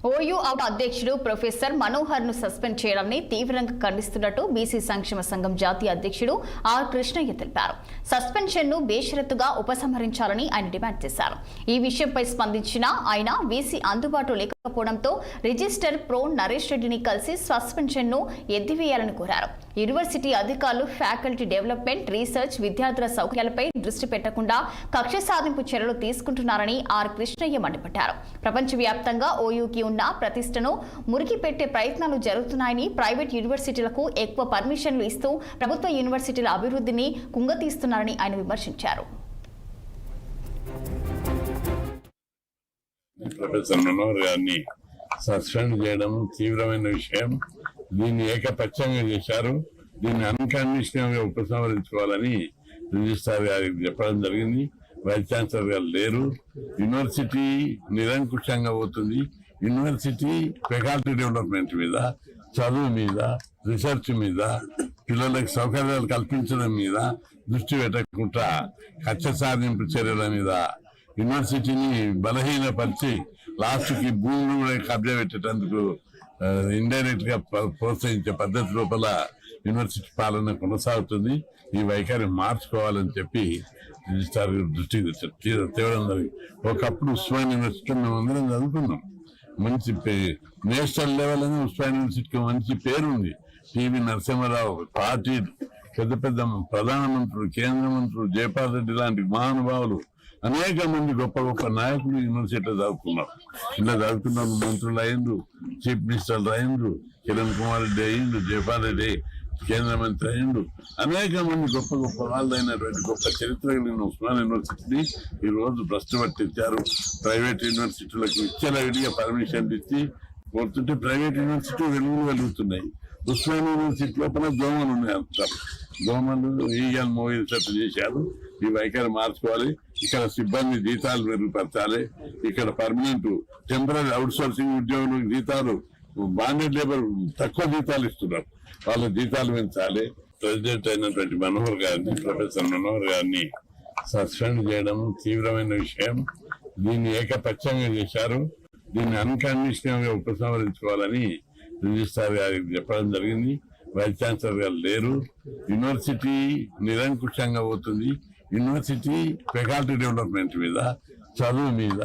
OU అధ్యక్షుడు professor Manohar ను suspend చేయడాన్ని తీవ్రంగా ఖండిస్తున్నట్టు బీసీ సంక్షేమ సంఘం జాతీయ అధ్యక్షుడు ఆర్ కృష్ణయ్య తెలిపారు. సస్పెన్షన్ ను బేషరతుగా ఉపసంహరించాలని ఆయన డిమాండ్ చేశారు. ఈ విషయంపై స్పందించిన ఆయన బీసీ అందుబాటులో లేకపోవడంతో రిజిస్టర్ ప్రో నరేష్ రెడ్డిని కలిసి సస్పెన్షన్ ను ఎత్తివేయాలని కోరారు. యూనివర్సిటీ అధికారులు ఫ్యాకల్టీ డెవలప్మెంట్, రీసెర్చ్, విద్యార్థుల సౌకర్యాలపై దృష్టి పెట్టకుండా కక్ష సాధింపు చర్యలు తీసుకుంటున్నారని ఆర్ కృష్ణయ్య మండిపడ్డారు. ప్రపంచవ్యాప్తంగా ఓయూకి ఉన్న ప్రతిష్టను మురికి పెట్టే ప్రయత్నాలు జరుగుతున్నాయని, ప్రైవేట్ యూనివర్సిటీలకు ఎక్కువ పర్మిషన్లు ఇస్తూ ప్రభుత్వ యూనివర్సిటీల అభివృద్ధిని కుంగతీస్తున్నారని ఆయన విమర్శించారు. ప్రొఫెసర్ మనోహర్ గారిని సస్పెండ్ చేయడం తీవ్రమైన విషయం. దీన్ని ఏకపక్షంగా చేశారు. దీన్ని అన్కండిషనల్ గా ఉపసంహరించుకోవాలని రిజిస్ట్రార్ గారికి చెప్పడం జరిగింది. వైస్ ఛాన్సలర్ గారు లేరు. యూనివర్సిటీ నిరంకుశంగా పోతుంది. యూనివర్సిటీ ఫ్యాకల్టీ డెవలప్మెంట్ మీద, చదువు మీద, రీసెర్చ్ మీద, పిల్లలకు సౌకర్యాలు కల్పించడం మీద దృష్టి పెట్టకుండా కక్ష సాధింపు చర్యల మీద యూనివర్సిటీని బలహీనపరిచి లాస్ట్ కి భూములు కూడా కబ్జా పెట్టేటందుకు ఇండైరెక్ట్ గా ప్రోత్సహించే పద్ధతి లోపల యూనివర్సిటీ పాలన కొనసాగుతుంది. ఈ వైఖరి మార్చుకోవాలని చెప్పి రిజిస్ట్రార్ దృష్టికి తేవడం జరిగింది. ఒకప్పుడు ఉస్మాన్ యూనివర్సిటీ మేమందరం చదువుకున్నాం. మంచి నేషనల్ లెవెల్ అని ఉస్మాన్ యూనివర్సిటీకి మంచి పేరుంది. పివి నరసింహారావు, పార్టీ పెద్ద పెద్ద ప్రధానమంత్రులు, కేంద్ర మంత్రులు, జయపాల్ రెడ్డి లాంటి మహానుభావులు, అనేక మంది గొప్ప గొప్ప నాయకులు యూనివర్సిటీలో చదువుకున్నారు. ఇలా చదువుకున్న మంత్రులు అయిండ్రు, చీఫ్ మినిస్టర్లు అయిండ్రు, కిరణ్ కుమార్ రెడ్డి అయిండు, జయపాల్ రెడ్డి కేంద్ర మంత్రి అయిండు. అనేక మంది గొప్ప గొప్ప వాళ్ళు అయినటువంటి గొప్ప చరిత్ర కలిగిన ఉస్మాన్ యూనివర్సిటీని ఈ రోజు భ్రష్టు పట్టించారు. ప్రైవేట్ యూనివర్సిటీలకు విచ్చలవిడిగా పర్మిషన్లు ఇచ్చి పోతుంటే ప్రైవేట్ యూనివర్సిటీ వెలుగులు వెలుగుతున్నాయి. ఉస్మాన్ యూనివర్సిటీ లోపల దోమలు ఉన్నాయి. అంటారు దోమలు ఈగలు మోగినట్టు చేశారు. ఈ వైఖరి మార్చుకోవాలి. ఇక్కడ సిబ్బంది జీతాలు మెరుగుపరచాలి. ఇక్కడ పర్మనెంట్, టెంపరీ అవుట్ సోర్సింగ్ ఉద్యోగులకు జీతాలు, బాండెడ్ లేబర్ తక్కువ జీతాలు ఇస్తున్నారు. వాళ్ళ జీతాలు పెంచాలి. ప్రెసిడెంట్ అయినటువంటి మనోహర్ గారిని, ప్రొఫెసర్ మనోహర్ గారిని సస్పెండ్ చేయడం తీవ్రమైన విషయం. దీన్ని ఏకపక్షంగా చేశారు. దీన్ని అన్కండిషనల్ గా ఉపసంహరించుకోవాలని రిజిస్ట్రార్ గారికి చెప్పడం జరిగింది. వైస్ ఛాన్సలర్ గారు లేరు. యూనివర్సిటీ నిరంకుశంగా పోతుంది. యూనివర్సిటీ ఫ్యాకల్టీ డెవలప్మెంట్ మీద, చదువు మీద